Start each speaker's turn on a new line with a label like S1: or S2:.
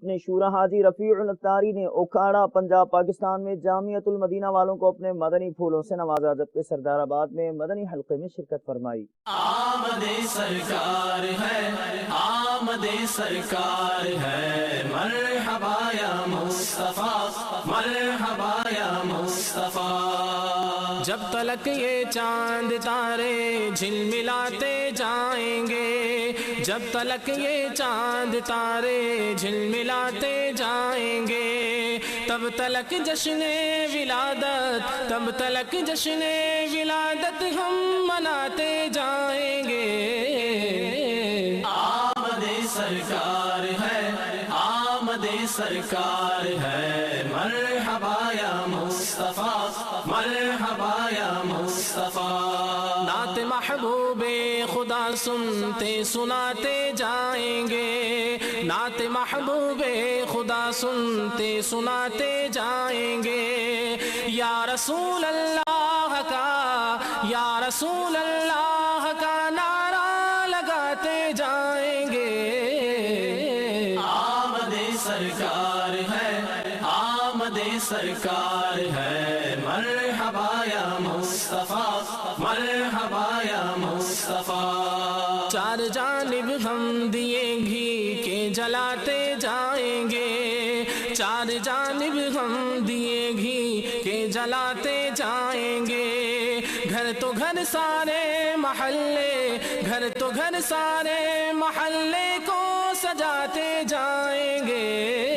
S1: اپنے شورا حاجی رفیع الاتاری نے اوکھاڑا پنجاب پاکستان میں جامعۃ المدینہ والوں کو اپنے مدنی پھولوں سے نوازا، جبکہ سردار آباد میں مدنی حلقے میں شرکت فرمائی۔
S2: آمد سرکار ہے، آمد سرکار ہے، مرحبا یا مصطفیٰ، مرحبا یا مصطفیٰ۔ جب تلک یہ چاند تارے جھلملاتے جائیں گے، جب تلک یہ چاند تارے جھلملاتے جائیں گے، تب تلک جشن ولادت، تب تلک جشن ولادت ہم مناتے جائیں گے۔ آمد سرکار ہے، آمد سرکار ہے، مرحبا یا مصطفیٰ، مرحبا یا مصطفیٰ۔ نعت محبوب خدا سنتے سناتے جائیں گے، نعت محبوب خدا سنتے سناتے جائیں گے، یا رسول اللہ کا، یا رسول اللہ کا نعرہ لگاتے جائیں گے۔ آمد سرکار ہے، آمد سرکار ہے، مرحبا یا مصطفیٰ، مرحبا یا مصطفیٰ۔ چار جانب ہم دیے گھی کے جلاتے جائیں گے، چار جانب ہم دیے گھی کے جلاتے جائیں گے، گھر تو گھر سارے محلے، گھر تو گھر سارے محلے کو سجاتے جائیں گے۔